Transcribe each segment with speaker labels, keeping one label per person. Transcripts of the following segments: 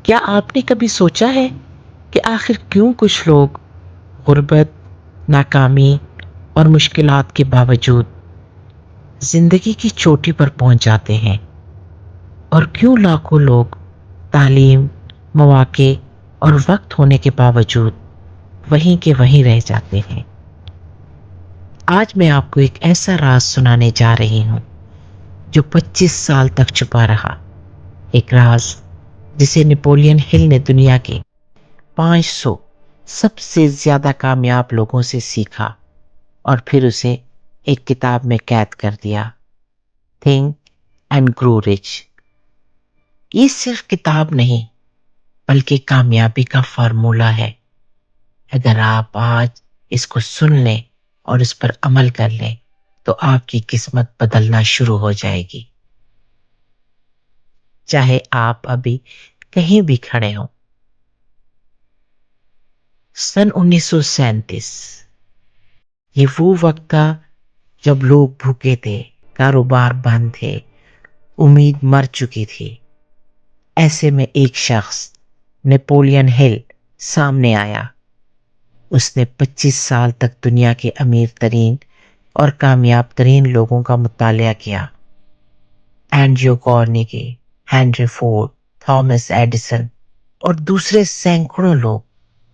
Speaker 1: کیا آپ نے کبھی سوچا ہے کہ آخر کیوں کچھ لوگ غربت، ناکامی اور مشکلات کے باوجود زندگی کی چوٹی پر پہنچ جاتے ہیں، اور کیوں لاکھوں لوگ تعلیم، مواقع اور وقت ہونے کے باوجود وہیں کے وہیں رہ جاتے ہیں؟ آج میں آپ کو ایک ایسا راز سنانے جا رہی ہوں جو 25 سال تک چھپا رہا، ایک راز جسے نیپولین ہل نے دنیا کے 500 سب سے زیادہ کامیاب لوگوں سے سیکھا اور پھر اسے ایک کتاب میں قید کر دیا، تھنک اینڈ گرو رچ۔ یہ صرف کتاب نہیں بلکہ کامیابی کا فارمولہ ہے۔ اگر آپ آج اس کو سن لیں اور اس پر عمل کر لیں تو آپ کی قسمت بدلنا شروع ہو جائے گی، چاہے آپ ابھی کہیں بھی کھڑے ہوں۔ سن 1937 یہ وہ وقت تھا جب لوگ بھوکے تھے، کاروبار بند تھے، امید مر چکی تھی۔ ایسے میں ایک شخص نیپولین ہل سامنے آیا۔ اس نے 25 سال تک دنیا کے امیر ترین اور کامیاب ترین لوگوں کا مطالعہ کیا، Andrew Carnegie, Henry Ford, Thomas Edison اور دوسرے سینکڑوں لوگ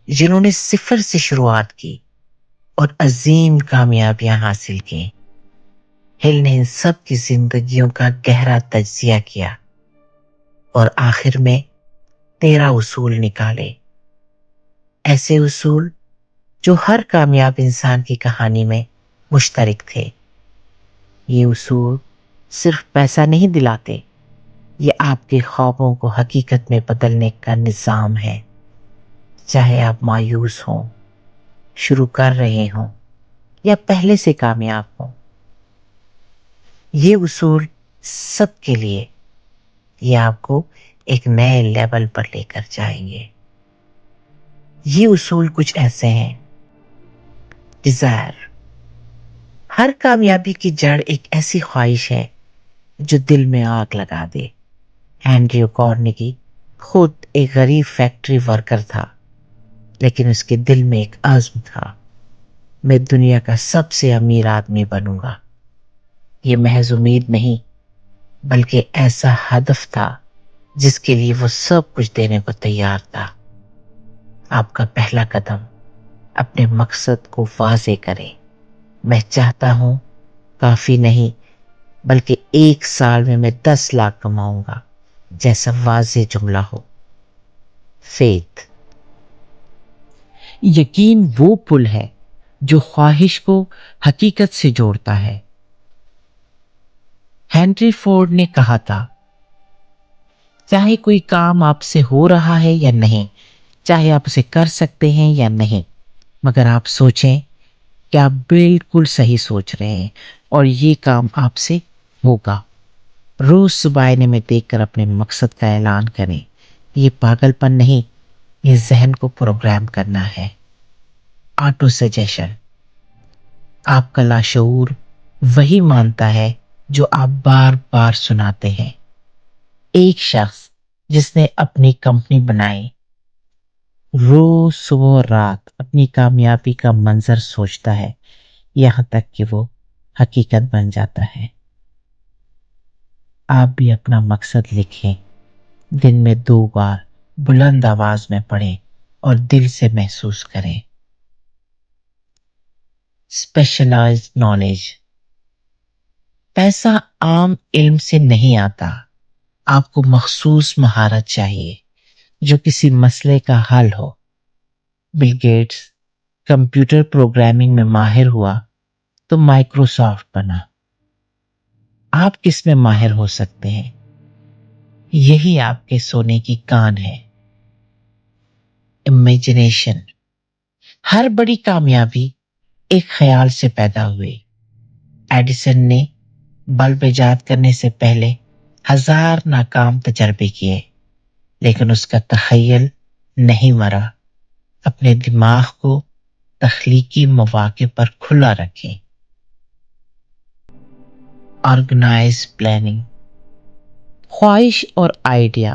Speaker 1: جنہوں نے صفر سے شروعات کی اور عظیم کامیابیاں حاصل کی۔ ہل نے ان سب کی زندگیوں کا گہرا تجزیہ کیا اور آخر میں 13 اصول نکالے، ایسے اصول جو ہر کامیاب انسان کی کہانی میں مشترک تھے۔ یہ اصول صرف پیسہ نہیں دلاتے، یہ آپ کے خوابوں کو حقیقت میں بدلنے کا نظام ہے۔ چاہے آپ مایوس ہوں، شروع کر رہے ہوں یا پہلے سے کامیاب ہوں، یہ اصول سب کے لیے، یہ آپ کو ایک نئے لیول پر لے کر جائیں گے۔ یہ اصول کچھ ایسے ہیں: ڈیزائر، ہر کامیابی کی جڑ ایک ایسی خواہش ہے جو دل میں آگ لگا دے۔ ہنری کارنیگی خود ایک غریب فیکٹری ورکر تھا، لیکن اس کے دل میں ایک عزم تھا، میں دنیا کا سب سے امیر آدمی بنوں گا۔ یہ محض امید نہیں بلکہ ایسا ہدف تھا جس کے لیے وہ سب کچھ دینے کو تیار تھا۔ آپ کا پہلا قدم اپنے مقصد کو واضح کریں۔ میں چاہتا ہوں کافی نہیں بلکہ 1 سال میں 10 لاکھ کماؤں گا جیسا واضح جملہ ہو۔ فیتھ، یقین وہ پل ہے جو خواہش کو حقیقت سے جوڑتا ہے۔ ہنری فورڈ نے کہا تھا، چاہے کوئی کام آپ سے ہو رہا ہے یا نہیں، چاہے آپ اسے کر سکتے ہیں یا نہیں، مگر آپ سوچیں کہ آپ بالکل صحیح سوچ رہے ہیں اور یہ کام آپ سے ہوگا۔ روز صبح آئینے میں دیکھ کر اپنے مقصد کا اعلان کریں۔ یہ پاگل پن نہیں، یہ ذہن کو پروگرام کرنا ہے۔ آٹو سجیشن، آپ کا لاشعور وہی مانتا ہے جو آپ بار بار سناتے ہیں۔ ایک شخص جس نے اپنی کمپنی بنائی روز صبح اور رات اپنی کامیابی کا منظر سوچتا ہے یہاں تک کہ وہ حقیقت بن جاتا ہے۔ آپ بھی اپنا مقصد لکھیں، دن میں 2 بار بلند آواز میں پڑھیں اور دل سے محسوس کریں۔ اسپیشلائزڈ نالج، پیسہ عام علم سے نہیں آتا، آپ کو مخصوص مہارت چاہیے جو کسی مسئلے کا حل ہو۔ بل گیٹس کمپیوٹر پروگرامنگ میں ماہر ہوا تو مائکروسافٹ بنا۔ آپ کس میں ماہر ہو سکتے ہیں؟ یہی آپ کے سونے کی کان ہے۔ امیجنیشن، ہر بڑی کامیابی ایک خیال سے پیدا ہوئی۔ ایڈیسن نے بلب ایجاد کرنے سے پہلے 1000 ناکام تجربے کیے، لیکن اس کا تخیل نہیں مرا۔ اپنے دماغ کو تخلیقی مواقع پر کھلا رکھیں۔ آرگنائز پلاننگ، خواہش اور آئیڈیا